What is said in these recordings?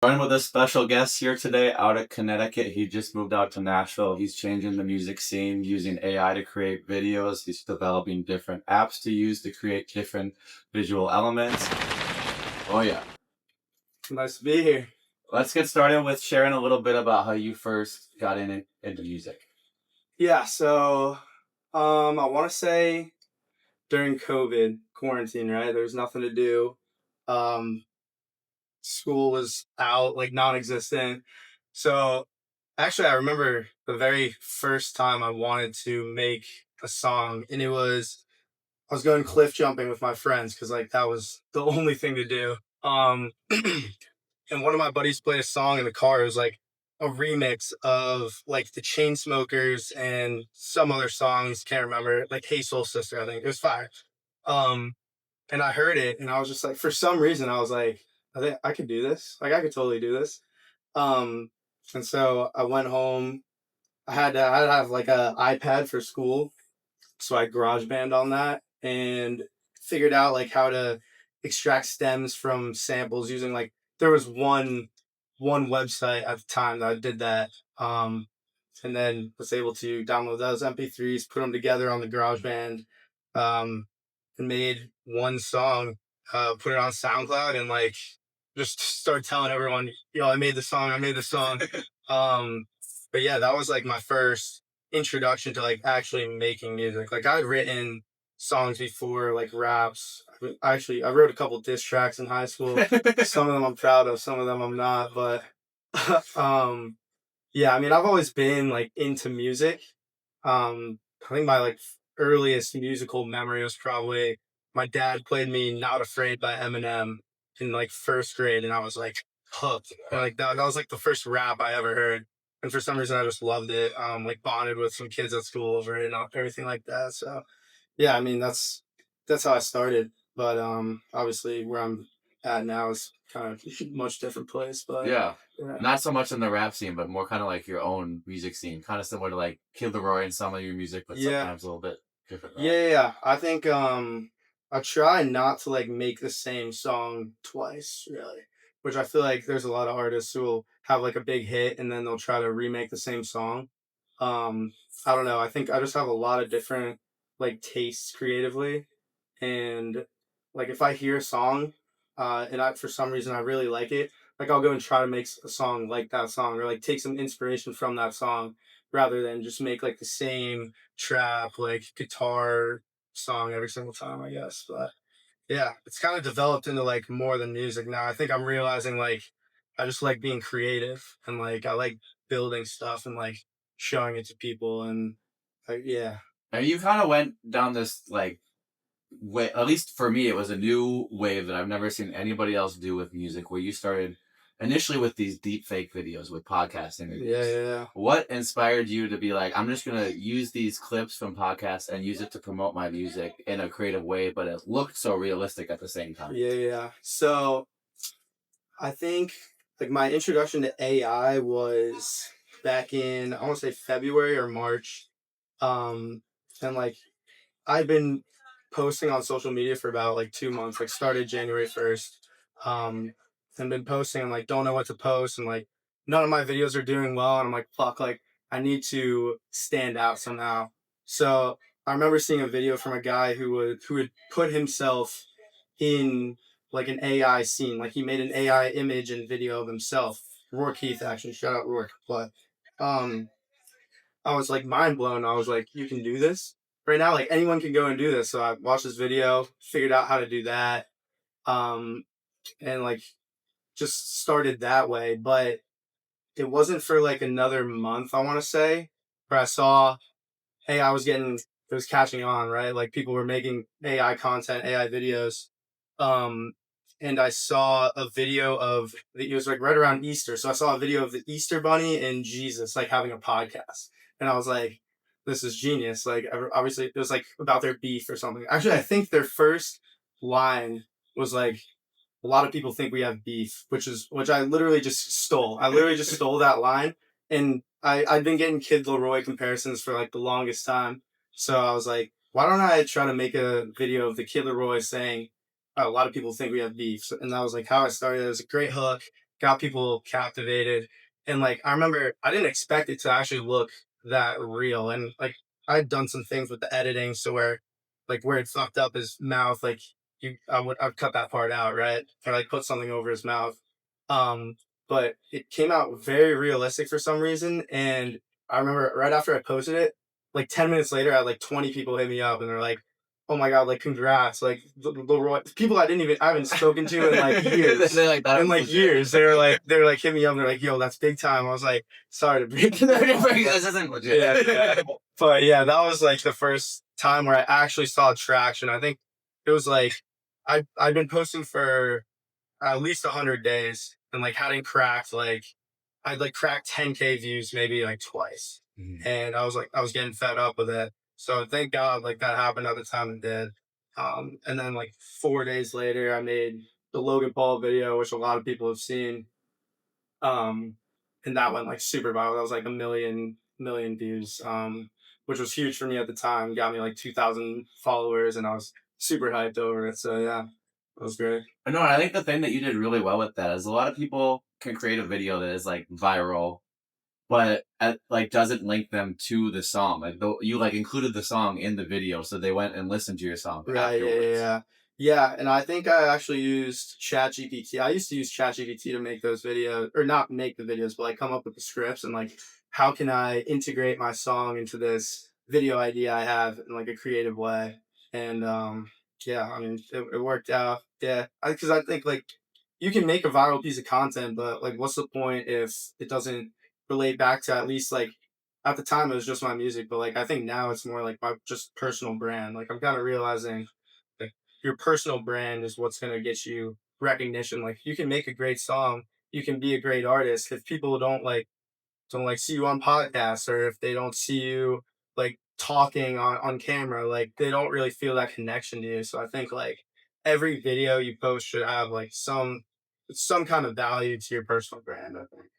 Joined with a special guest here today out of Connecticut. He just moved out to Nashville. He's changing the music scene using AI to create videos. He's developing different apps to use to create different visual elements. Loya. Nice to be here. Let's get started with sharing a little bit about how you first got into music. Yeah, so I want to say during COVID quarantine, right? There was nothing to do. Um, School was out, like non-existent. So actually, I remember the very first time I wanted to make a song, and I was going cliff jumping with my friends because like that was the only thing to do. And one of my buddies played a song in the car. It was like a remix of like the Chainsmokers and some other songs. Can't remember. Like Hey Soul Sister, I think it was fire. Um, and I heard it, and I was just like, for some reason, I was like, I think I could do this. Like I could totally do this. Um, and so I went home. I had to have like a iPad for school, so I GarageBand on that and figured out like how to extract stems from samples using like there was one website at the time that did that. And then was able to download those MP3s, put them together on the GarageBand, um, and made one song, put it on SoundCloud, and like just start telling everyone, yo, I made the song, I made the song. um, but yeah, that was like my first introduction to like actually making music. Like I'd written songs before, like raps. I wrote a couple diss tracks in high school. Some of them I'm proud of, some of them I'm not. But um, yeah, I mean, I've always been like into music. I think my like earliest musical memory was probably my dad played me "Not Afraid" by Eminem in like first grade, and I was like hooked. And, like that was like the first rap I ever heard, and for some reason I just loved it. Like bonded with some kids at school over it and everything like that. So yeah, I mean that's how I started. But obviously where I'm at now is kind of a much different place. But Yeah. yeah. Not so much in the rap scene, but more kind of like your own music scene. Kind of similar to like Kid Leroy and some of your music, but Yeah. sometimes a little bit different. Right? Yeah. I think I try not to like make the same song twice, really. Which I feel like there's a lot of artists who will have like a big hit and then they'll try to remake the same song. Um, I don't know. I think I just have a lot of different like tastes creatively, and like if I hear a song, and I for some reason I really like it, like I'll go and try to make a song like that song or like take some inspiration from that song rather than just make like the same trap like guitar song every single time, I guess. But yeah, it's kind of developed into like more than music now. I think I'm realizing like I just like being creative and like I like building stuff and like showing it to people and like yeah. And you kind of went down this like way, at least for me, it was a new wave that I've never seen anybody else do with music, where you started initially with these deep fake videos with podcast interviews. Yeah. What inspired you to be like, I'm just going to use these clips from podcasts and use it to promote my music in a creative way, but it looked so realistic at the same time? Yeah. So I think like my introduction to AI was back in I want to say February or March. And like I've been posting on social media for about like 2 months, like started January 1st. And been posting and like don't know what to post and like none of my videos are doing well and I'm like fuck, like I need to stand out somehow. So I remember seeing a video from a guy who would put himself in like an AI scene. Like he made an AI image and video of himself. Rourke Heath, actually, shout out Rourke. But um I was like mind blown. I was like, you can do this right now. Like anyone can go and do this. So I watched this video, figured out how to do that, um, and like just started that way. But it wasn't for like another month, I want to say, where I saw, hey, it was catching on, right? Like people were making AI content, AI videos. Um, and I saw a video it was like right around Easter. So I saw a video of the Easter bunny and Jesus like having a podcast. And I was like, this is genius. Like obviously it was like about their beef or something. Actually, I think their first line was like, a lot of people think we have beef, which I literally just stole. I literally just stole that line, and I'd been getting Kid Leroy comparisons for like the longest time. So I was like, why don't I try to make a video of the Kid Leroy saying, "Oh, a lot of people think we have beef," and that was like how I started. It was a great hook, got people captivated. And like I remember I didn't expect it to actually look that real. And like I'd done some things with the editing so where like where it fucked up his mouth, like I'd cut that part out, right? Or like put something over his mouth. Um, but it came out very realistic for some reason. And I remember right after I posted it, like 10 minutes later, I had like 20 people hit me up and they're like, oh my God, like congrats. Like people I haven't spoken to in like years. They like that In was like legit. years. They're like hit me up, and they're like, yo, that's big time. I was like, sorry to break This isn't legit. yeah. But yeah, that was like the first time where I actually saw traction. I think it was like I've been posting for at least 100 days and like hadn't cracked like I'd like cracked 10K views maybe like twice. Mhm. And I was like I was getting fed up with it. So thank God like that happened at the time it did. And then like 4 days later I made the Logan Paul video, which a lot of people have seen. Um and that went like super viral. That was like a million views. Which was huge for me at the time. Got me like 2,000 followers and I was super hyped over it. So yeah, it was great. I know. I think the thing that you did really well with that is a lot of people can create a video that is like viral, but like doesn't link them to the song. Like though you like included the song in the video, so they went and listened to your song Right, yeah, yeah, afterwards. yeah. Yeah, and I think I actually used ChatGPT. I used to use ChatGPT to make those videos, or not make the videos, but like come up with the scripts and like how can I integrate my song into this video idea I have in like a creative way. And yeah, I mean it worked out. Yeah, because I think like you can make a viral piece of content, but like what's the point if it doesn't relate back to at least like at the time it was just my music, but like I think now it's more like my just personal brand. Like I'm kind of realizing like your personal brand is what's gonna get you recognition. Like you can make a great song, you can be a great artist. If people don't like see you on podcasts or if they don't see you like talking on camera, like they don't really feel that connection to you. So I think like every video you post should have like some kind of value to your personal brand, I think.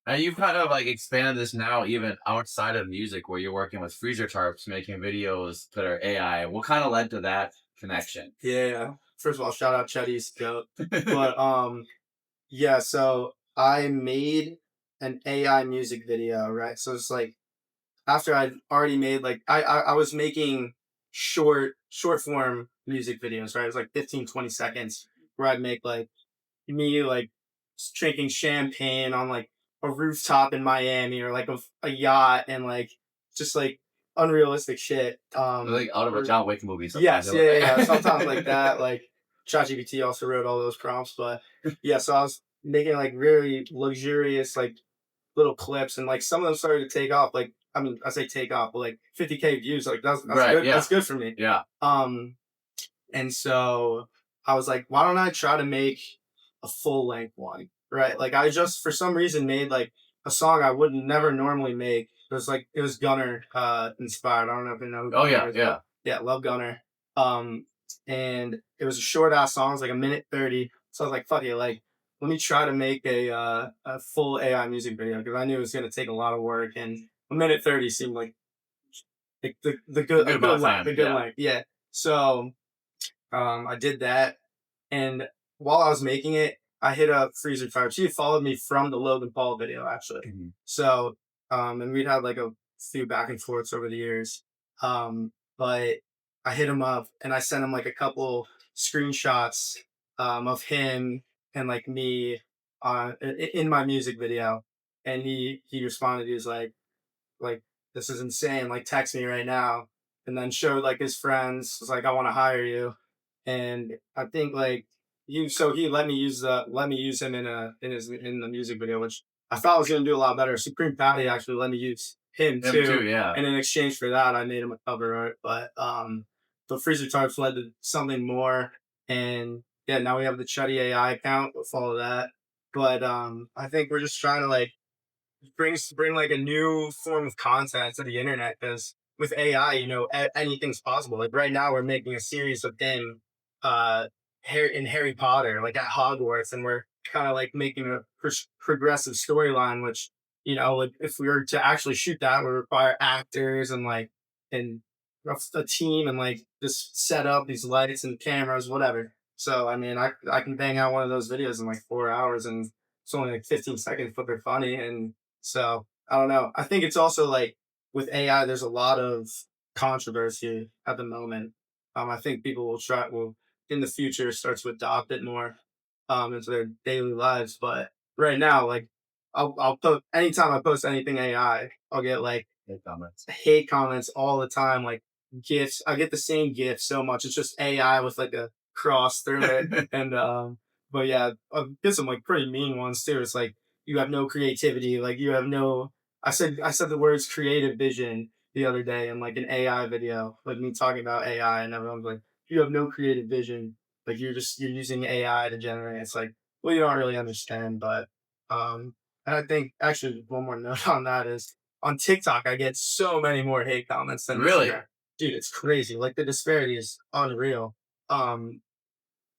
And you've kind of like expanded this now even outside of music, where you're working with freezer tarps, making videos that are AI. What kind of led to that connection? Yeah. First of all, shout out Chetty's goat. But yeah, so I made an AI music video, right? So it's like after I'd already made like I was making short form music videos, right? It was like 15, 20 seconds where I'd make like me like drinking champagne on like a rooftop in Miami or like a yacht and like just like unrealistic shit. Like out of a Or John Wick movie sometimes. yes, yeah, yeah, yeah. Sometimes like that, like ChatGPT also wrote all those prompts, but yeah, so I was making like really luxurious like little clips, and like some of them started to take off. Like I mean, I say take off, but like 50K views, like that's Right, good. yeah. That's good for me. Yeah. Um, and so I was like, why don't I try to make a full length one? Right? Like I just for some reason made like a song I would never normally make. It was Gunner inspired. I don't know if you know who Oh Gunner yeah, is, yeah. but yeah, love Gunner. Um and it was a short ass song, it was like a minute 30. So I was like, fuck it, like let me try to make a full AI music video because I knew it was gonna take a lot of work and a minute 30 seemed like the good Good amount of time. a good Yeah. length. Yeah. So I did that, and while I was making it, I hit up Freezer Fire. She had followed me from the Logan Paul video, actually. Mhm. So, and we'd had like a few back and forths over the years. But I hit him up and I sent him like a couple screenshots of him and like me in my music video, and he responded. He was like this is insane. Like text me right now, and then showed like his friends. Was like I want to hire you, and I think like he let me use him in the music video, which I thought I was gonna do a lot better. Supreme Patty actually let me use him Him too, too, yeah. and in exchange for that, I made him a cover art. But the Freezer Tarps led to something more, and yeah, now we have the Chuddy AI account. We'll follow that. But I think we're just trying to like bring like a new form of content to the internet because with AI, anything's possible. Like right now, we're making a series of him, in Harry Potter, like at Hogwarts, and we're kind of like making a progressive storyline. Which like, if we were to actually shoot that, would require actors and like and a team and like just set up these lights and cameras, whatever. So I mean, I can bang out one of those videos in like 4 hours and it's only like 15 seconds, but they're funny. And so I don't know. I think it's also like with AI, there's a lot of controversy at the moment. I think people will in the future start to adopt it more into their daily lives. But right now, like I'll put anytime I post anything AI, I'll get like Hate comments. hate comments all the time, like gifs. I get the same gif so much. It's just AI with like a cross through it. And but yeah, I get some like pretty mean ones too. It's like you have no creativity, like you have no I said the words creative vision the other day in like an AI video, like me talking about AI, and everyone's like, you have no creative vision, like you're using AI to generate. It's like, well, you don't really understand. But and I think actually one more note on that is on TikTok, I get so many more hate comments than Really? Instagram. Dude, it's crazy. Like the disparity is unreal. Um,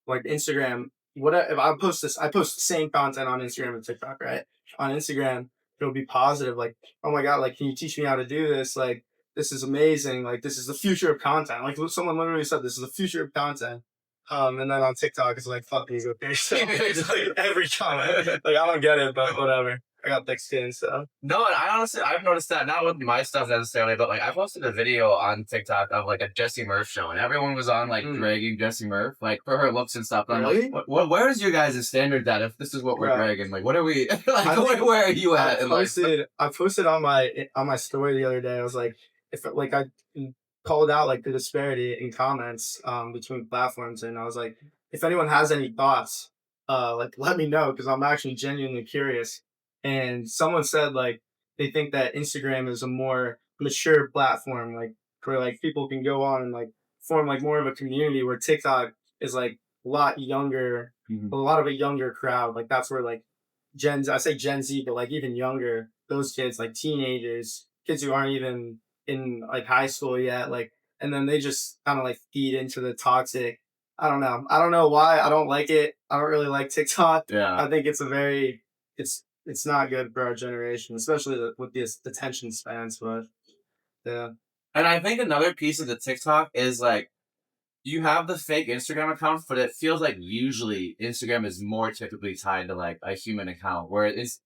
like Instagram, what if I post this? I post the same content on Instagram and TikTok, right? On Instagram, it'll be positive, like, oh my god, like, can you teach me how to do this? Like, this is amazing. Like, this is the future of content. Like, someone literally said, this is the future of content. And then on TikTok, it's like, fuck these, okay? So it's like every comment. Like, I don't get it, but whatever. I got thick skin, so. No, and I honestly, I've noticed that not with my stuff necessarily, but like I posted a video on TikTok of like a Jessie Murph show, and everyone was on like dragging Jessie Murph, like for her looks and stuff. And Really? I'm like, where is your guys' standard that if this is what we're Right. dragging, like what are we like? think Where are you at? I posted on my story the other day. I was like, if like I called out like the disparity in comments between platforms, and I was like, if anyone has any thoughts, like let me know because I'm actually genuinely curious. And someone said like they think that Instagram is a more mature platform, like where like people can go on and like form like more of a community, where TikTok is like a lot younger, a lot of a younger crowd. Like that's where like I say Gen Z, but like even younger, those kids, like teenagers, kids who aren't even in like high school yet, like, and then they just kind of like feed into the toxic. I don't know. I don't know why. I don't like it. I don't really like TikTok. Yeah. I think it's not good for our generation, especially with this attention spans. But yeah, And I think another piece of the TikTok is like you have the fake Instagram accounts, but it feels like usually Instagram is more typically tied to like a human account, where it's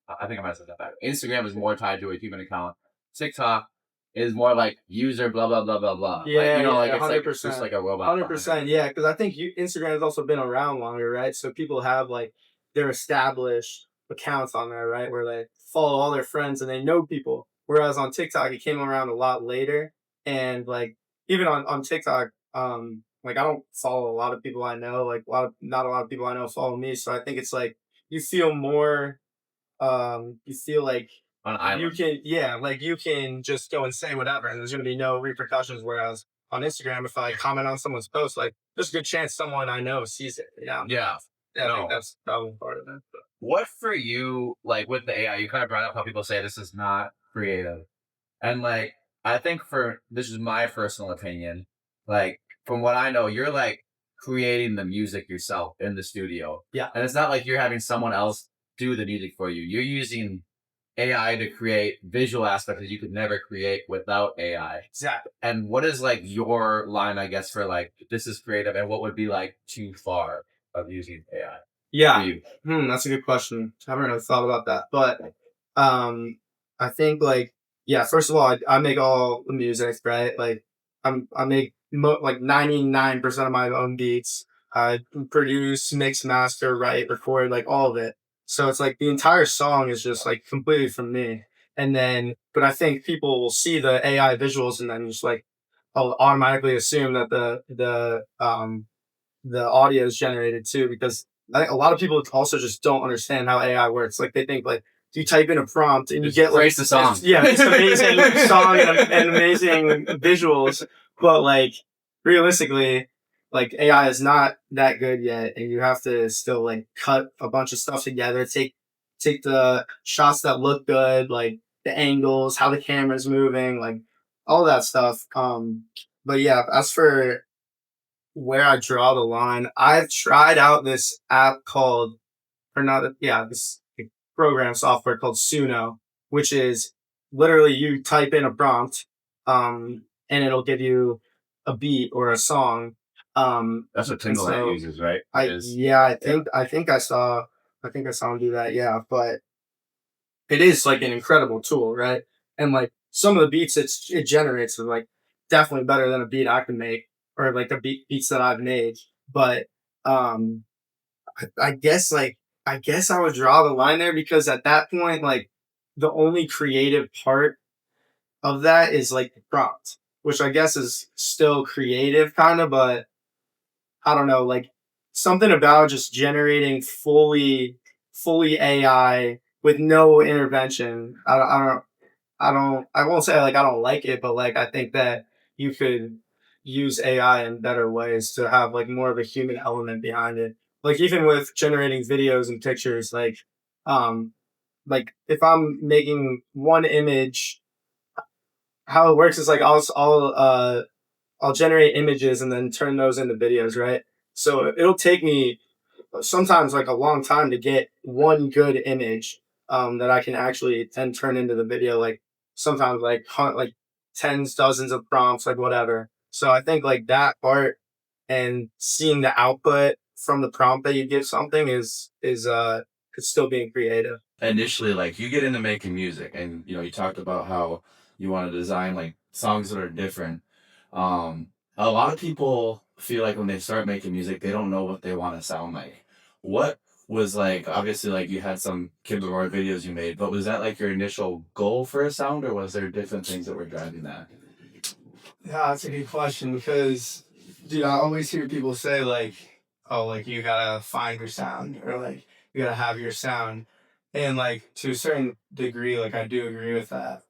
I think I might have said that back. Instagram is more tied to a human account. TikTok is more like user blah blah blah blah blah. Yeah, like, you know, yeah, like it's like 100%. it's just like a robot. 100%, yeah, because I think Instagram has also been around longer, right? So people have like their established accounts on there, right, where they follow all their friends and they know people. Whereas on TikTok, it came around a lot later, and like even on TikTok, like I don't follow a lot of people I know. Like not a lot of people I know follow me. So I think it's like you feel more, you feel like On an you island. can, yeah, like you can just go and say whatever and there's going to be no repercussions. Whereas on Instagram, if I comment on someone's post, like there's a good chance someone I know sees it. Yeah, Yeah. I No. think that's probably part of it. But. What for you, like with the AI, you kind of brought up how people say this is not creative. And like, I think for this is my personal opinion, like from what I know, you're like creating the music yourself in the studio. Yeah. And it's not like you're having someone else do the music for you. You're using AI to create visual aspects that you could never create without AI. Exactly. And what is like your line, I guess, for like this is creative, and what would be like too far of using AI? Yeah. That's a good question. I haven't really thought about that. But I think like, yeah, first of all, I make all the music, right? Like I make like 99% of my own beats. I produce, mix, master, write, record, like all of it. So it's like the entire song is just like completely from me. And then, but I think people will see the AI visuals and then just like, I'll automatically assume that the audio is generated too, because I think a lot of people also just don't understand how AI works. Like they think like you type in a prompt and you get like the song. it's amazing song and amazing visuals, but like realistically, like AI is not that good yet, and you have to still like cut a bunch of stuff together, take the shots that look good, like the angles, how the camera's moving, like all that stuff. But yeah, as for where I draw the line, I've tried out this app called, or not, yeah, this program software called Suno, which is literally you type in a prompt, and it'll give you a beat or a song. That's what Timbaland uses, right? I think I saw I think I saw him do that. Yeah, but it is like an incredible tool, right? And like some of the beats it generates are like definitely better than a beat I can make or like the beats that I've made. But um, I guess like I guess I would draw the line there because at that point, like the only creative part of that is like the prompt, which I guess is still creative kind of, but I don't know, like something about just generating fully AI with no intervention. I won't say like I don't like it, but like I think that you could use AI in better ways to have like more of a human element behind it. Like even with generating videos and pictures, um like if I'm making one image, how it works is like I'll generate images and then turn those into videos, right? So it'll take me sometimes like a long time to get one good image that I can actually then turn into the video. Like sometimes like tens, dozens of prompts, like whatever. So I think like that part and seeing the output from the prompt that you give something is it's still being creative. Initially, like you get into making music, and you talked about how you want to design like songs that are different. A lot of people feel like when they start making music, they don't know what they want to sound like. What was like, obviously, like you had some Kid Leroy videos you made, but was that like your initial goal for a sound, or was there different things that were driving that? Yeah, that's a good question because, dude, I always hear people say like, "Oh, like you gotta find your sound," or like you gotta have your sound, and like to a certain degree, like I do agree with that.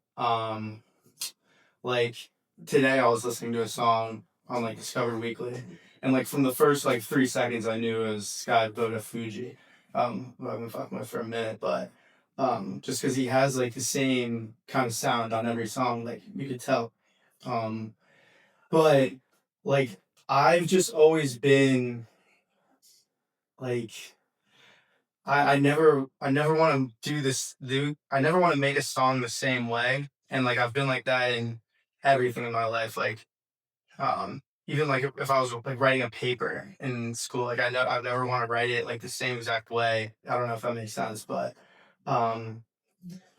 Like today, I was listening to a song on like Discover Weekly, and like from the first like 3 seconds, I knew it was Sky Boda Fuji. Who I've been fucking with for a minute, but just because he has like the same kind of sound on every song, like you could tell. Um, but like I've just always been like I never want to do this do I never want to make a song the same way. And like I've been like that in everything in my life. Like even like if I was like writing a paper in school, like I never want to write it like the same exact way. I don't know if that makes sense, but um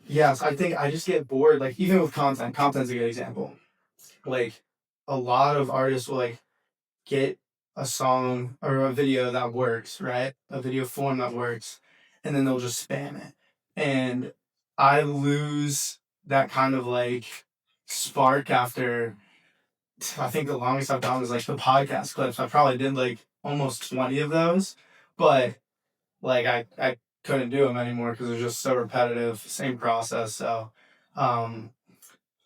yes, I think I just get bored. Like even with content, content's a good example. Like a lot of artists will like get a song or a video that works, right? A video form that works, and then they'll just spam it. And I lose that kind of like spark after I think the longest I've done was like the podcast clips. I probably did like almost 20 of those, but like I couldn't do them anymore because it was just so repetitive, same process. So um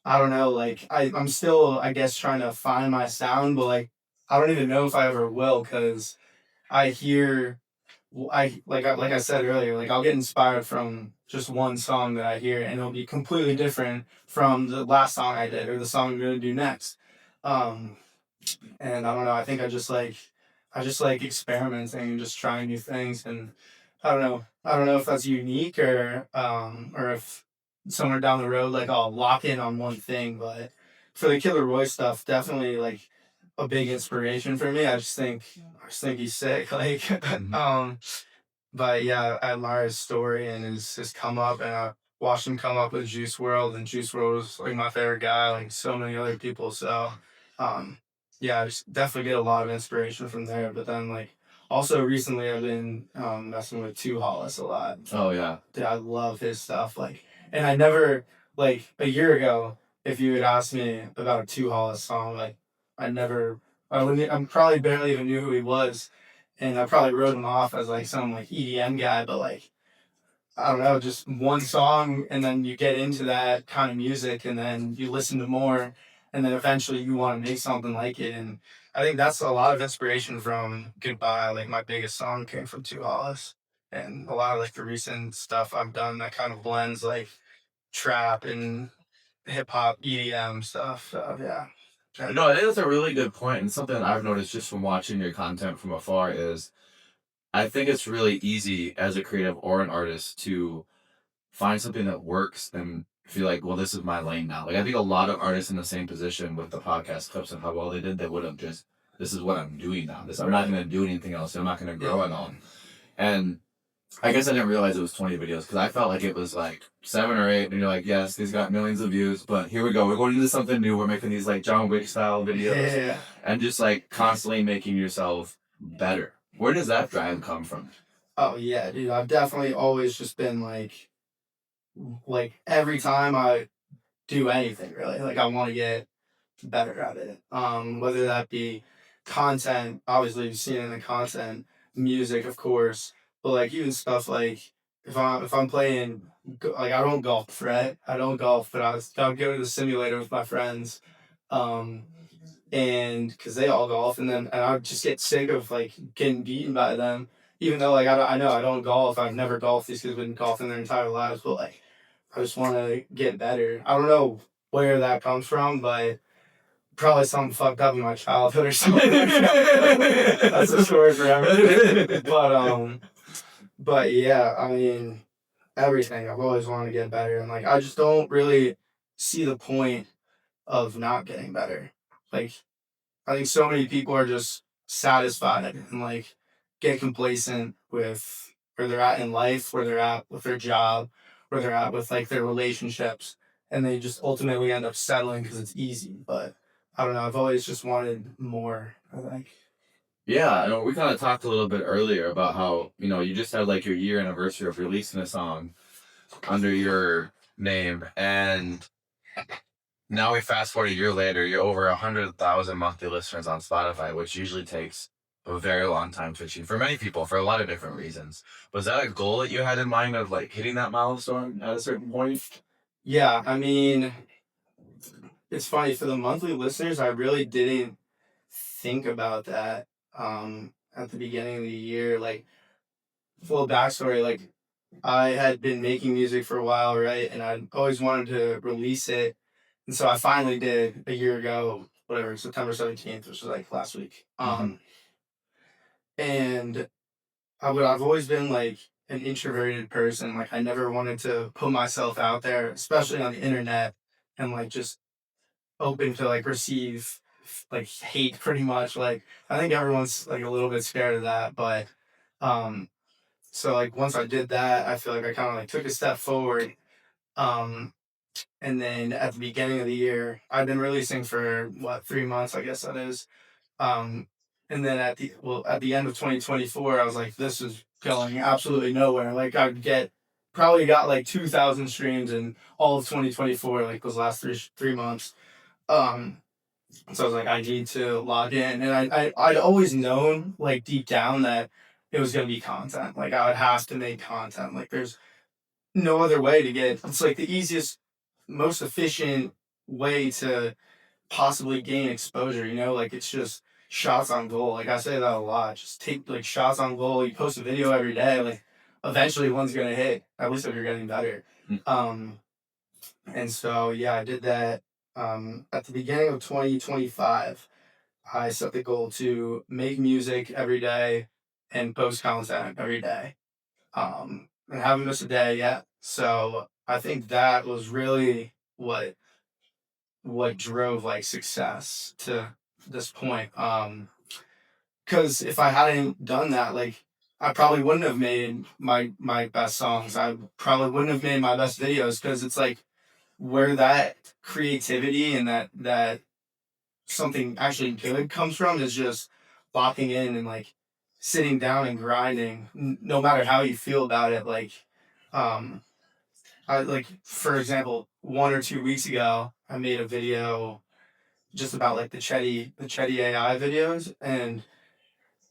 I don't know, like I'm still I guess trying to find my sound, but like I don't even know if I ever will because I hear like I said earlier, like I'll get inspired from just one song that I hear and it'll be completely different from the last song I did or the song I'm gonna do next. Um and I don't know. I just like experimenting and just trying new things. And I don't know. I don't know if that's unique or if somewhere down the road like I'll lock in on one thing. But for the Killer Roy stuff, definitely like a big inspiration for me. I just think he's sick. Like but yeah, I admire his story and his come up, and I watched him come up with Juice World, and Juice World was like my favorite guy, like so many other people. So, um, yeah, I just definitely get a lot of inspiration from there. But then like also recently, I've been messing with Two Hollis a lot. Oh yeah. Dude, I love his stuff. Like, and I never like a year ago, if you had asked me about a Two Hollis song, like I never, I wouldn't, I'm probably barely even knew who he was, and I probably wrote him off as like some like EDM guy, but like I don't know, just one song, and then you get into that kind of music, and then you listen to more, and then eventually you want to make something like it. And I think that's a lot of inspiration from Goodbye. Like my biggest song came from Two Hollis, and a lot of like the recent stuff I've done that kind of blends like trap and hip hop EDM stuff. So yeah. No, I think that's a really good point, and something that I've noticed just from watching your content from afar is I think it's really easy as a creative or an artist to find something that works and feel like, well, this is my lane now. Like I think a lot of artists in the same position with the podcast clips and how well they did, they would have just, this is what I'm doing now. This I'm not going to do anything else. I'm not going to grow it on. And I guess I didn't realize it was 20 videos because I felt like it was like 7 or 8, and you're like, yes, these got millions of views, but here we go. We're going into something new. We're making these like John Wick style videos Yeah. and just like constantly making yourself better. Where does that drive come from? Oh yeah, dude. I've definitely always just been like every time I do anything really, like I want to get better at it. Whether that be content, obviously you've seen it in the content, music, of course, but like even stuff like if I'm playing, like I don't golf, right? I don't golf, but I'll go to the simulator with my friends, um, and because they all golf, and I just get sick of like getting beaten by them. Even though like I know I don't golf, I've never golfed. These kids have been golfing their entire lives, but like I just want to get better. I don't know where that comes from, but probably something fucked up in my childhood or something. That's a story for everything. But yeah, I mean, everything. I've always wanted to get better, and like I just don't really see the point of not getting better. Like I think so many people are just satisfied and like get complacent with where they're at in life, where they're at with their job, where they're at with like their relationships, and they just ultimately end up settling because it's easy. But I don't know. I've always just wanted more. I think. Yeah, I know we kind of talked a little bit earlier about how, you just had like your year anniversary of releasing a song under your name, and now we fast forward a year later, you're over 100,000 monthly listeners on Spotify, which usually takes a very long time to achieve for many people for a lot of different reasons. Was that a goal that you had in mind of like hitting that milestone at a certain point? Yeah, I mean, it's funny for the monthly listeners. I really didn't think about that at the beginning of the year. Like, full backstory. Like, I had been making music for a while, right? And I always wanted to release it. And so I finally did a year ago, whatever, September 17th, which was like last week. And I've always been like an introverted person. Like I never wanted to put myself out there, especially on the internet, and like just open to like receive like hate pretty much. Like I think everyone's like a little bit scared of that, but um so like once I did that, I feel like I kind of like took a step forward. Um and then at the beginning of the year, I've been releasing for what 3 months, I guess that is. Um, and then at the end of 2024, I was like, this is going absolutely nowhere. Like I'd get probably got like 2,000 streams in all of 2024, like those last three months. Um, so I was like, I need to log in, and I'd always known like deep down that it was gonna be content. Like I would have to make content. Like there's no other way to get. It's like the easiest, most efficient way to possibly gain exposure. Like it's just shots on goal. Like I say that a lot. Just take like shots on goal. You post a video every day. Like eventually one's gonna hit. At least if you're getting better. Um, and so yeah, I did that. At the beginning of 2025, I set the goal to make music every day and post content every day. And I haven't missed a day yet. So I think that was really what drove like success to this point. Because if I hadn't done that, like I probably wouldn't have made my best songs. I probably wouldn't have made my best videos because it's like where that creativity and that something actually good comes from is just locking in and like sitting down and grinding, no matter how you feel about it. Like, um, I like for example, 1 or 2 weeks ago, I made a video just about like the Chetty AI videos, and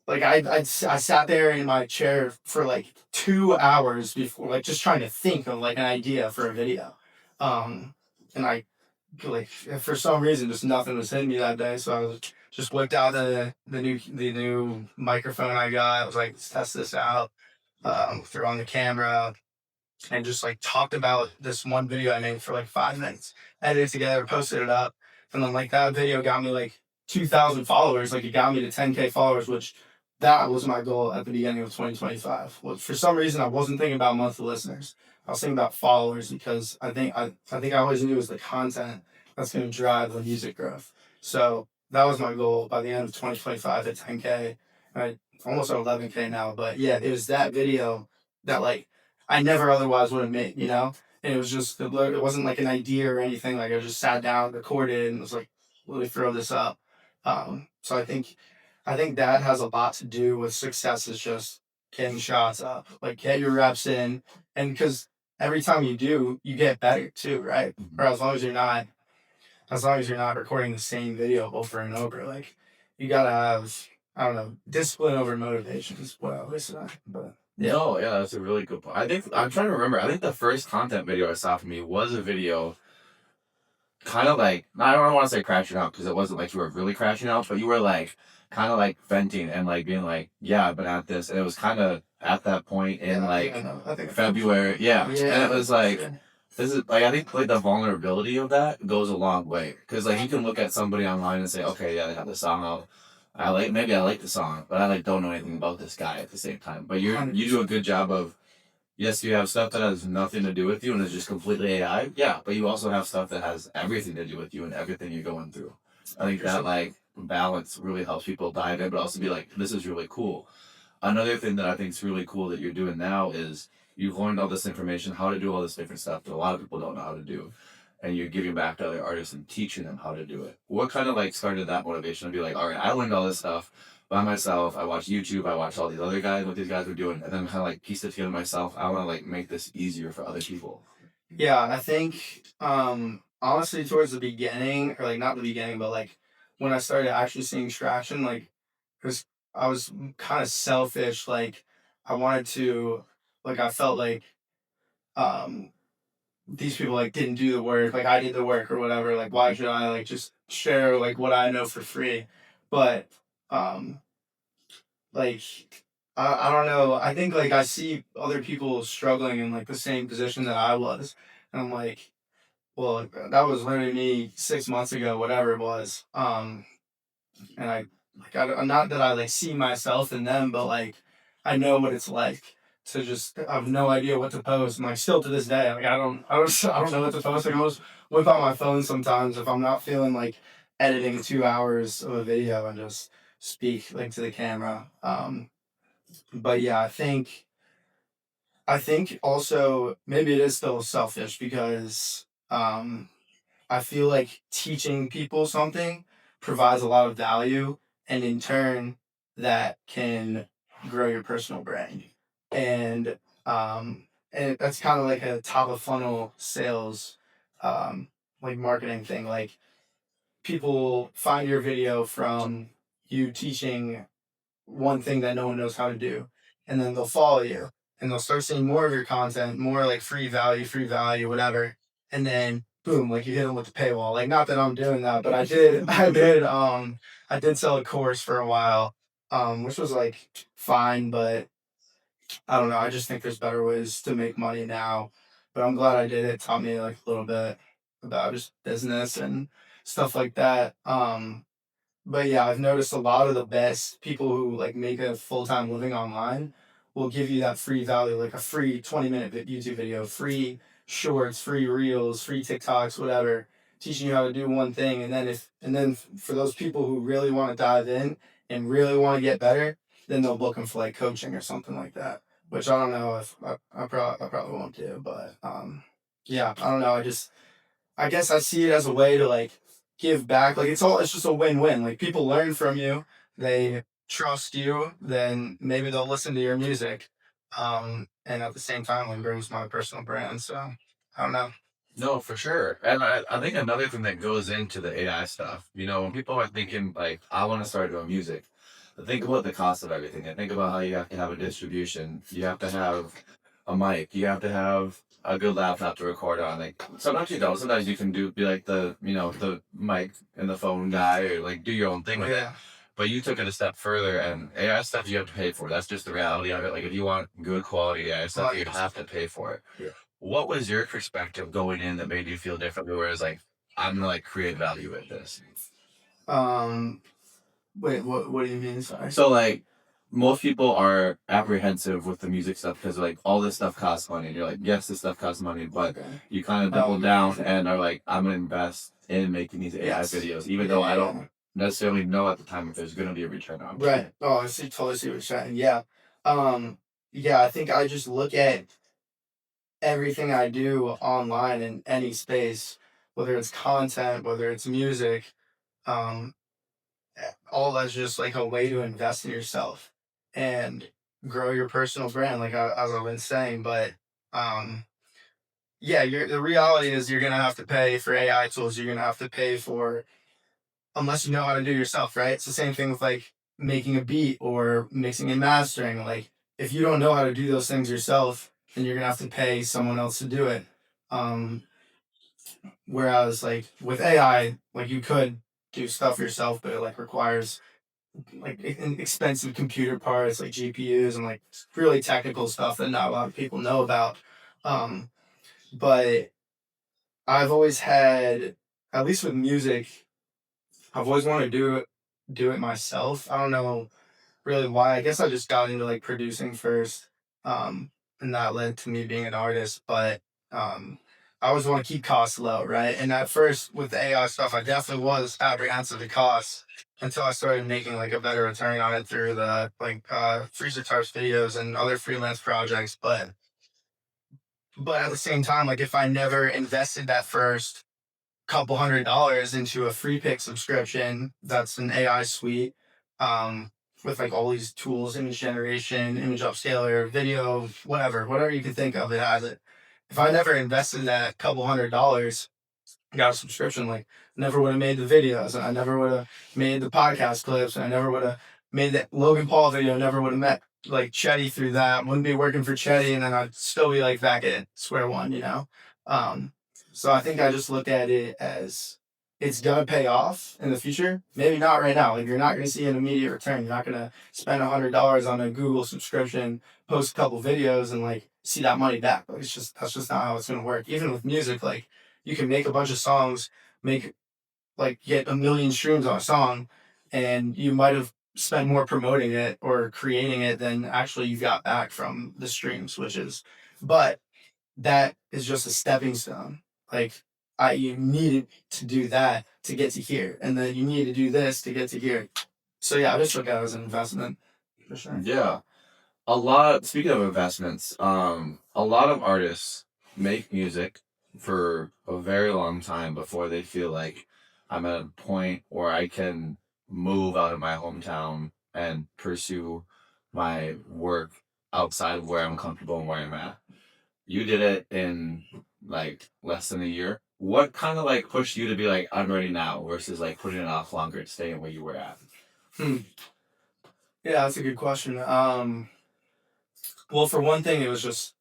like I sat there in my chair for like 2 hours before, like just trying to think of like an idea for a video, and I like for some reason just nothing was hitting me that day, so I was just whipped out the new microphone I got. I was like, let's test this out, threw on the camera, and just like talked about this one video I made for like 5 minutes, edited it together, posted it up, and then like that video got me like 2,000 followers. Like it got me to 10K followers, which that was my goal at the beginning of 2025. Well, for some reason I wasn't thinking about monthly listeners. I was thinking about followers because I think I always knew it was the content that's going to drive the music growth. So that was my goal by the end of 2025 at 10K. I almost at 11K now, but yeah, it was that video that like I never otherwise would have made, you know? And it was just it wasn't like an idea or anything. Like I just sat down, recorded, and was like, let me throw this up. So I think that has a lot to do with success. Is just getting shots up, like get your reps in, and because every time you do, you get better too, right? Or as long as you're not recording the same video over and over, like you gotta have, I don't know, discipline over motivation is what I always say. But yeah. No, yeah, that's a really good point. I think I'm trying to remember. I think the first content video I saw from you was a video kind of like I don't want to say crashing out because it wasn't like you were really crashing out, but you were like kind of like venting and like being like, yeah, I've been at this, and it was kind of at that point in like I think February, yeah, and yeah, it was like this is like I think like the vulnerability of that goes a long way because like you can look at somebody online and say, okay, yeah, they have the song out. Maybe I like the song, but I like don't know anything about this guy at the same time. But you do a good job of yes, you have stuff that has nothing to do with you and is just completely AI. Yeah, but you also have stuff that has everything to do with you and everything you're going through. I think that like balance really helps people dive in, but also be like, this is really cool. Another thing that I think is really cool that you're doing now is you've learned all this information, how to do all this different stuff that a lot of people don't know how to do. And you're giving back to other artists and teaching them how to do it. What kind of like started that motivation to be like, all right, I learned all this stuff by myself. I watched YouTube. I watched all these other guys, what these guys were doing, and then kind of like pieced it together myself. I want to like make this easier for other people. Yeah, I think honestly towards the beginning, or like not the beginning, but like when I started actually seeing traction, like because I was kind of selfish, like I wanted to, like I felt like um these people like didn't do the work, like I did the work or whatever. Like why should I like just share like what I know for free? But um like I don't know. I think like I see other people struggling in like the same position that I was, and I'm like, well, that was literally me 6 months ago, whatever it was. And I like I'm not that I like see myself in them, but like I know what it's like to just I have no idea what to post. And like still to this day, like I don't know what to post. Like I almost whip out my phone sometimes if I'm not feeling like editing 2 hours of a video and just speak like to the camera. But yeah, I think also maybe it is still selfish because I feel like teaching people something provides a lot of value, and in turn, that can grow your personal brand. And that's kind of like a top of funnel sales, um, like marketing thing. Like people find your video from you teaching one thing that no one knows how to do, and then they'll follow you and they'll start seeing more of your content, more like free value, whatever. And then boom, like you hit them with the paywall. Like not that I'm doing that, but I did, I did sell a course for a while, which was like fine, but I don't know. I just think there's better ways to make money now. But I'm glad I did it. It taught me like a little bit about just business and stuff like that. But yeah, I've noticed a lot of the best people who like make a full time living online will give you that free value, like a free 20-minute YouTube video, free shorts, free reels, free TikToks, whatever, teaching you how to do one thing. And then for those people who really want to dive in and really want to get better, then they'll book them for like coaching or something like that. Which I don't know if I probably won't do, but yeah, I don't know. I guess I see it as a way to like give back. Like it's just a win-win. Like people learn from you, they trust you, then maybe they'll listen to your music. And at the same time like brings my personal brand. So I don't know. No, for sure. And I think another thing that goes into the AI stuff, when people are thinking like, I want to start doing music, think about the cost of everything and think about how you have to have a distribution. You have to have a mic. You have to have a good laptop to record on. Like sometimes you don't. Sometimes you can be like the mic and the phone guy or like do your own thing with it. Yeah. But you took it a step further, and AI stuff you have to pay for. That's just the reality of it. Like if you want good quality AI stuff, you have to pay for it. Yeah. What was your perspective going in that made you feel differently? Whereas like I'm gonna like create value with this. Um Wait, what do you mean? Sorry. So like most people are apprehensive with the music stuff because like all this stuff costs money, and you're like, yes, this stuff costs money, but Okay. you kind of double down and are like, I'm gonna invest in making these AI videos, even though I don't necessarily know at the time if there's gonna be a return on it. Right. Oh, I see. Totally see what you're saying. Yeah. Um, yeah, I think I just look at everything I do online in any space, whether it's content, whether it's music, um, all that's just like a way to invest in yourself and grow your personal brand, like as I've been saying. But um, yeah, the reality is you're gonna have to pay for AI tools. You're gonna have to pay for unless you know how to do it yourself, right? It's the same thing with like making a beat or mixing and mastering. Like if you don't know how to do those things yourself, then you're gonna have to pay someone else to do it. Um, Whereas like with AI, like you could do stuff yourself, but it like requires like expensive computer parts like GPUs and like really technical stuff that not a lot of people know about. Um, but I've always had, at least with music, I've always wanted to do it myself. I don't know really why. I guess I just got into like producing first, um, and that led to me being an artist. But um, I always want to keep costs low, right? And at first with the AI stuff, I definitely was apprehensive to costs until I started making like a better return on it through the like freezer types videos and other freelance projects. But at the same time, like if I never invested that first couple $100 into a free pick subscription that's an AI suite, um, with like all these tools, image generation, image upscaler, video, whatever you can think of, it has it. If I never invested that couple $100, got a subscription, like never would have made the videos, and I never would have made the podcast clips, and I never would have made that Logan Paul video, never would have met like Chetty through that. Wouldn't be working for Chetty, and then I'd still be like back at square one, you know? Um, so I think I just look at it as it's gonna pay off in the future. Maybe not right now. Like you're not gonna see an immediate return. You're not gonna spend $100 on a Google subscription, post a couple videos, and like see that money back. Like it's just that's just not how it's gonna work. Even with music, like you can make a bunch of songs, make like get a million streams on a song, and you might have spent more promoting it or creating it than actually you got back from the streams, which is, but that is just a stepping stone. Like you needed to do that to get to here, and then you need to do this to get to here. So yeah, I just look at it as an investment for sure. Yeah. A lot, speaking of investments, a lot of artists make music for a very long time before they feel like I'm at a point where I can move out of my hometown and pursue my work outside of where I'm comfortable and where I'm at. You did it in like less than a year. What kind of like pushed you to be like, I'm ready now versus like putting it off longer to stay in where you were at? Hmm. Yeah, that's a good question. Well, for one thing, it was just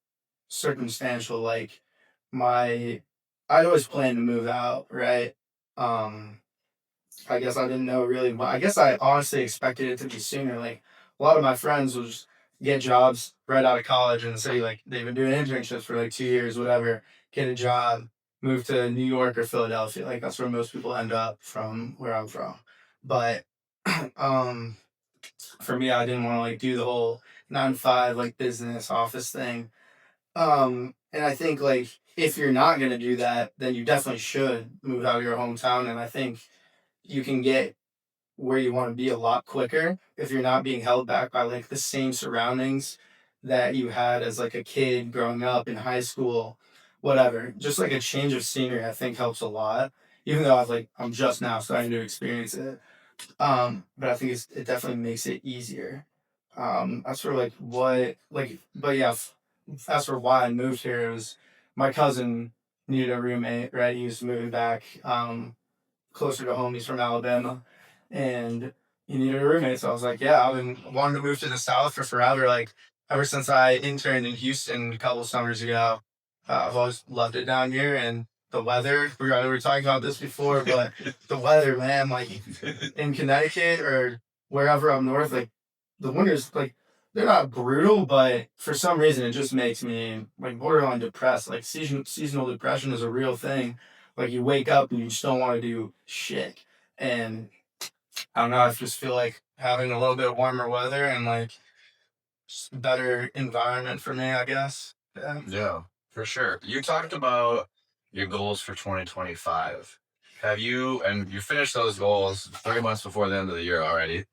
circumstantial. Like my, I'd always planned to move out, right? Um, I guess I didn't know really. I guess I honestly expected it to be sooner. Like a lot of my friends will just get jobs right out of college in the city. Like they've been doing internships for like 2 years, whatever. Get a job, move to New York or Philadelphia. Like that's where most people end up from where I'm from. But um, for me, I didn't want to like do the whole 9 to 5 like business office thing. And I think like if you're not gonna do that, then you definitely should move out of your hometown. And I think you can get where you want to be a lot quicker if you're not being held back by like the same surroundings that you had as like a kid growing up in high school, whatever. Just like a change of scenery, I think helps a lot. Even though I'm just now starting to experience it. But I think it definitely makes it easier. As for like what like, but yeah, as for why I moved here, it was my cousin needed a roommate, right? He was moving back. Closer to home. He's from Alabama, and he needed a roommate. So I was like, yeah, I've been wanting to move to the South for forever. Like ever since I interned in Houston a couple summers ago, I've always loved it down here. And the weather, we were talking about this before, but the weather, man, like in Connecticut or wherever up north, like the winters, like they're not brutal, but for some reason it just makes me like borderline depressed. Like seasonal depression is a real thing. Like you wake up and you just don't want to do shit. And I don't know, I just feel like having a little bit warmer weather and like just better environment for me, I guess. Yeah. Yeah, for sure. You talked about your goals for 2025. Have you, and you finished those goals 3 months before the end of the year already.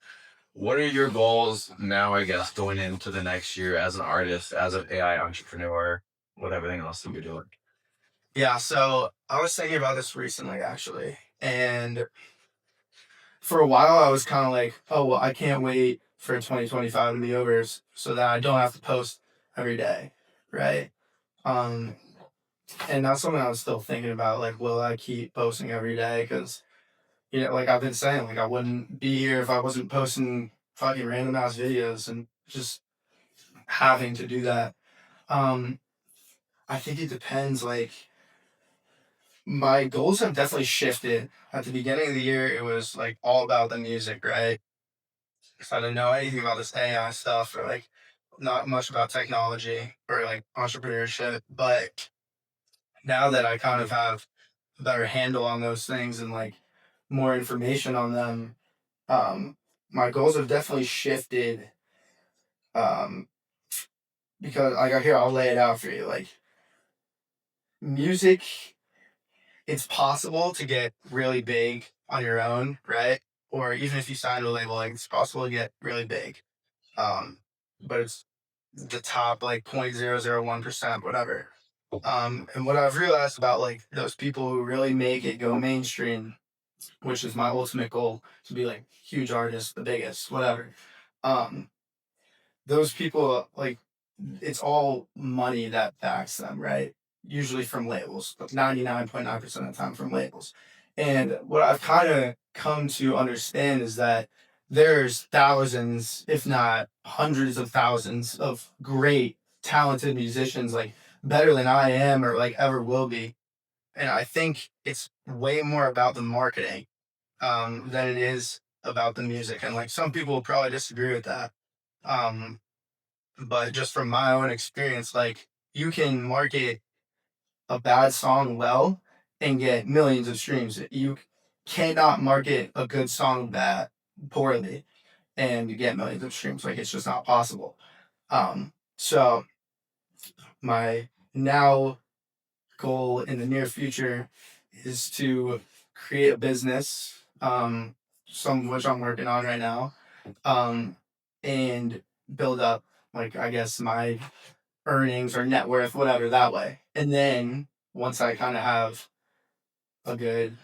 What are your goals now, I guess, going into the next year as an artist, as an AI entrepreneur, with everything else that you're doing? Yeah, so I was thinking about this recently, actually. And for a while, I was kind of like, oh, well, I can't wait for 2025 to be over so that I don't have to post every day. Right. Um, and that's something I was still thinking about. Like, will I keep posting every day? Because, like I've been saying, like, I wouldn't be here if I wasn't posting fucking random ass videos and just having to do that. Um, I think it depends. Like, my goals have definitely shifted. At the beginning of the year, it was like all about the music, right? Because I didn't know anything about this AI stuff or like not much about technology or like entrepreneurship. But now that I kind of have a better handle on those things and like more information on them, um, my goals have definitely shifted. Um, because like here, I'll lay it out for you. Like music, it's possible to get really big on your own, right? Or even if you sign to a label, like it's possible to get really big. Um, but it's the top like 0.001%, whatever. And what I've realized about like those people who really make it go mainstream, which is my ultimate goal to be like huge artists, the biggest, whatever. Um, those people like it's all money that backs them, right? Usually from labels, but 99.9% of the time from labels. And what I've kind of come to understand is that there's thousands, if not hundreds of thousands of great, talented musicians, like better than I am or like ever will be. And I think it's way more about the marketing than it is about the music. And like some people will probably disagree with that. Um, but just from my own experience, like you can market a bad song well and get millions of streams. You cannot market a good song bad poorly and you get millions of streams. Like it's just not possible. So my now goal in the near future is to create a business, some of which I'm working on right now, um, and build up like I guess my earnings or net worth, whatever, that way. And then once I kind of have a good,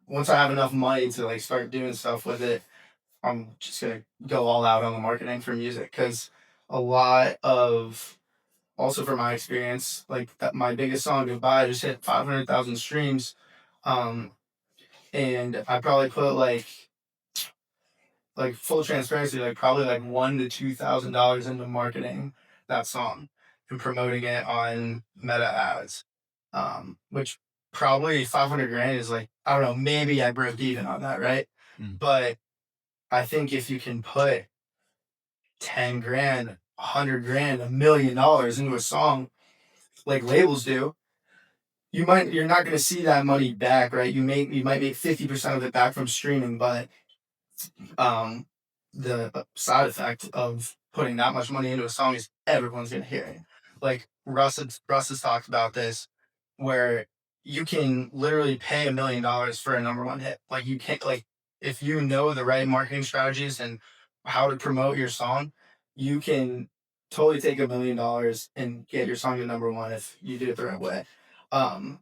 once I have enough money to like start doing stuff with it, I'm just gonna go all out on the marketing for music because a lot of also from my experience, like that my biggest song "Goodbye" just hit 500,000 streams, um, and I probably put like full transparency, like probably like $1,000 to $2,000 into marketing that song and promoting it on Meta ads. Which probably 500 grand is like, I don't know, maybe I broke even on that, right? But I think if you can put 10 grand, 100 grand, $1 million into a song like labels do, you're not going to see that money back, right? You might make 50% of it back from streaming, but um, the side effect of putting that much money into a song is everyone's gonna hear it. Like Russ has talked about this, where you can literally pay $1 million for a number one hit. Like you can't like if you know the right marketing strategies and how to promote your song, you can totally take $1 million and get your song to number one if you do it the right way. Um,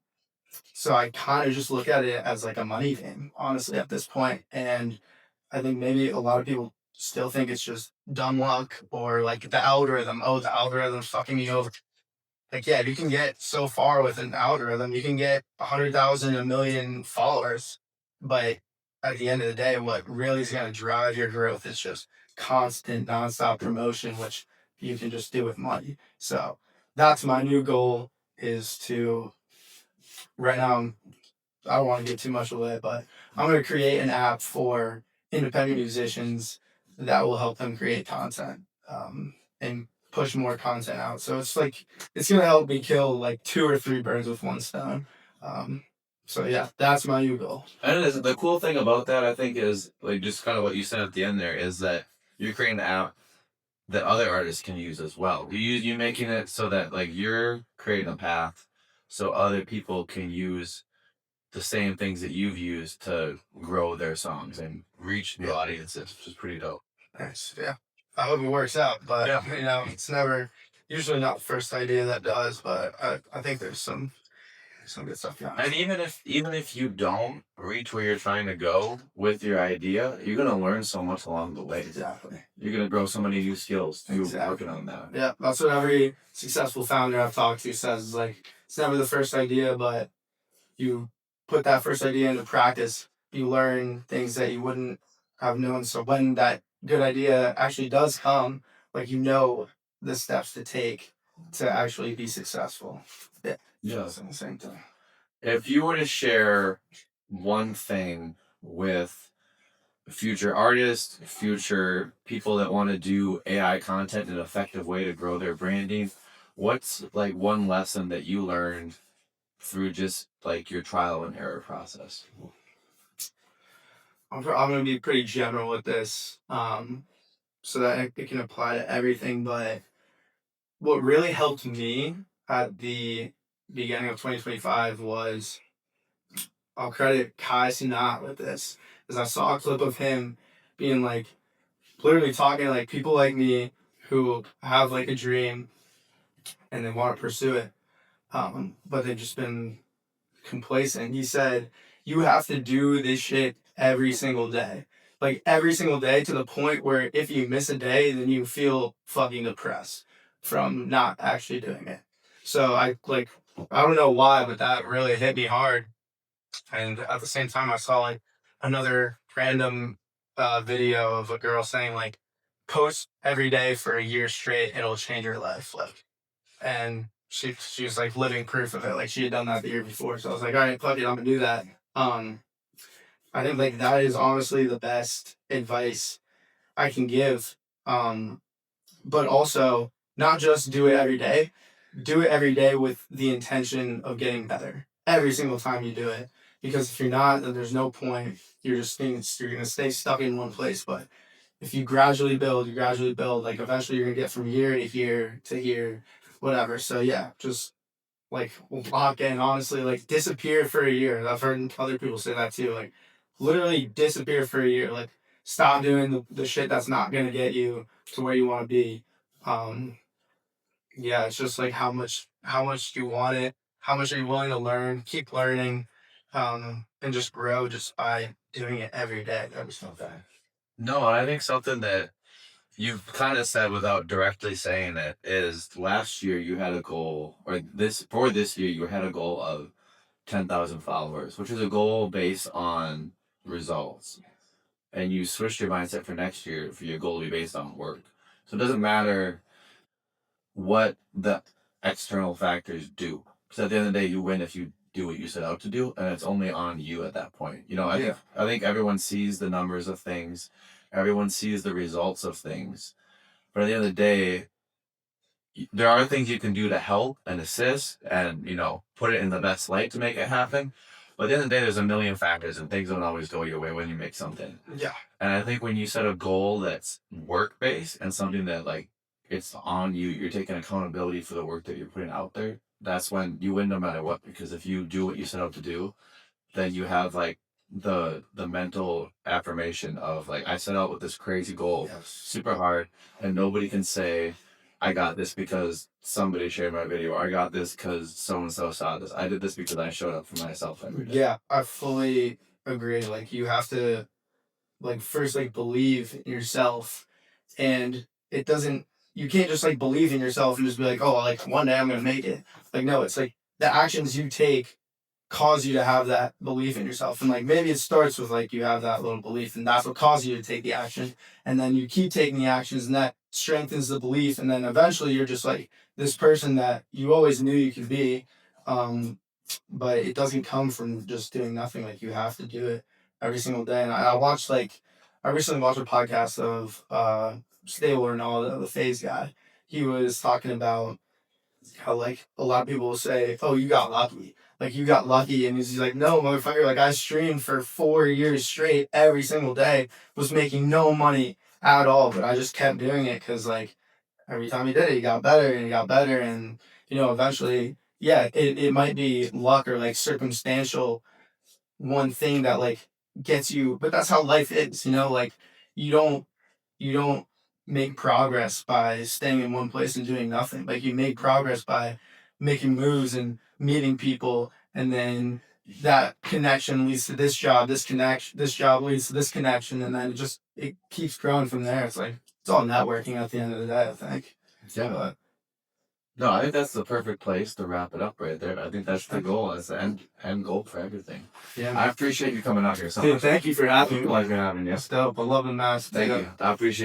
so I kind of just look at it as like a money game, honestly, at this point. And I think maybe a lot of people still think it's just dumb luck or like the algorithm. Oh, the algorithm's fucking me over. Like, yeah, you can get so far with an algorithm. You can get 100,000, a million followers. But at the end of the day, what really is going to drive your growth is just constant, nonstop promotion, which you can just do with money. So that's my new goal is to right now I don't want to give too much away, but I'm going to create an app for independent musicians that will help them create content and push more content out. So it's like it's going to help me kill like two or three birds with one stone. Um, so yeah, that's my new goal. And it is, the cool thing about that, I think, is like just kind of what you said at the end there is that you're creating an app that other artists can use as well. You making it so that like you're creating a path so other people can use the same things that you've used to grow their songs and reach new audiences, which is pretty dope. Nice. Yeah. I hope it works out, but it's never usually not the first idea that does. But I think there's some good stuff behind And it. even if you don't reach where you're trying to go with your idea, you're gonna learn so much along the way. Exactly. You're gonna grow so many new skills through Exactly. working on that. Yeah, that's what every successful founder I've talked to says. Is like it's never the first idea, but you put that first idea into practice, you learn things that you wouldn't have known. So when that good idea actually does come, like the steps to take to actually be successful. Yeah. Yeah. It's the same thing. If you were to share one thing with future artists, future people that want to do AI content in an effective way to grow their branding, what's like one lesson that you learned through just like your trial and error process? I'm going to be pretty general with this, so that it can apply to everything. But what really helped me at the beginning of 2025 was, I'll credit Kai Sinat with this, because I saw a clip of him being like, literally talking to like people like me who have like a dream and they want to pursue it, but they've just been complacent. He said, you have to do this shit every single day. Like every single day, to the point where if you miss a day, then you feel fucking depressed from not actually doing it. So I don't know why, but that really hit me hard. And at the same time, I saw like another random video of a girl saying like, post every day for a year straight, it'll change your life. Like, and she was like living proof of it. Like she had done that the year before. So I was like, all right, fuck it, I'm gonna do that. I think like that is honestly the best advice I can give. But also not just do it every day. Do it every day with the intention of getting better every single time you do it. Because if you're not, then there's no point. You're gonna stay stuck in one place. But if you gradually build, like eventually you're gonna get from year to here to here, whatever. So yeah, just like lock in, honestly, like disappear for a year. I've heard other people say that too. Like literally disappear for a year. Like stop doing the shit that's not gonna get you to where you want to be. Um, yeah, it's just like how much do you want it? How much are you willing to learn? Keep learning, and just grow just by doing it every day, every single day. No, I think something that you've kind of said without directly saying it is last year you had a goal, or this year you had a goal of 10,000 followers, which is a goal based on results. And you switched your mindset for next year for your goal to be based on work. So it doesn't matter what the external factors do. Because at the end of the day, you win if you do what you set out to do, and it's only on you at that point. I think everyone sees the numbers of things, everyone sees the results of things, but at the end of the day, there are things you can do to help and assist and put it in the best light to make it happen. But at the end of the day, there's a million factors, and things don't always go your way when you make something. Yeah. And I think when you set a goal that's work based and something that like it's on you, you're taking accountability for the work that you're putting out there. That's when you win no matter what. Because if you do what you set out to do, then you have like the mental affirmation of like, I set out with this crazy goal, Yes. super hard, and nobody can say I got this because somebody shared my video, or I got this because so and so saw this. I did this because I showed up for myself every day. Yeah, I fully agree. Like you have to like first like believe in yourself, and it doesn't you can't just like believe in yourself and just be like, oh, like one day I'm gonna make it. Like no, it's like the actions you take cause you to have that belief in yourself. And like maybe it starts with like you have that little belief and that's what causes you to take the action. And then you keep taking the actions and that strengthens the belief. And then eventually you're just like this person that you always knew you could be. Um, but it doesn't come from just doing nothing. Like you have to do it every single day. And I recently watched a podcast of Stable and all the phase guy. He was talking about how like a lot of people will say, "Oh, you got lucky." Like you got lucky, and he's like, "No, motherfucker! Like I streamed for 4 years straight every single day, was making no money at all, but I just kept doing it because like every time he did it, he got better and he got better, and eventually, yeah, it might be luck or like circumstantial one thing that like gets you, but that's how life is, like you don't you don't make progress by staying in one place and doing nothing. Like, you make progress by making moves and meeting people, and then that connection leads to this job, this job leads to this connection, and then it keeps growing from there. It's like, it's all networking at the end of the day, I think. Yeah. But No, I think that's the perfect place to wrap it up right there. I think that's the goal. That's the end goal for everything. yeah, I appreciate you coming out here so dude, much. thank you for having me. Pleasure having you. That's dope. I love the mask. Thank you. I appreciate it.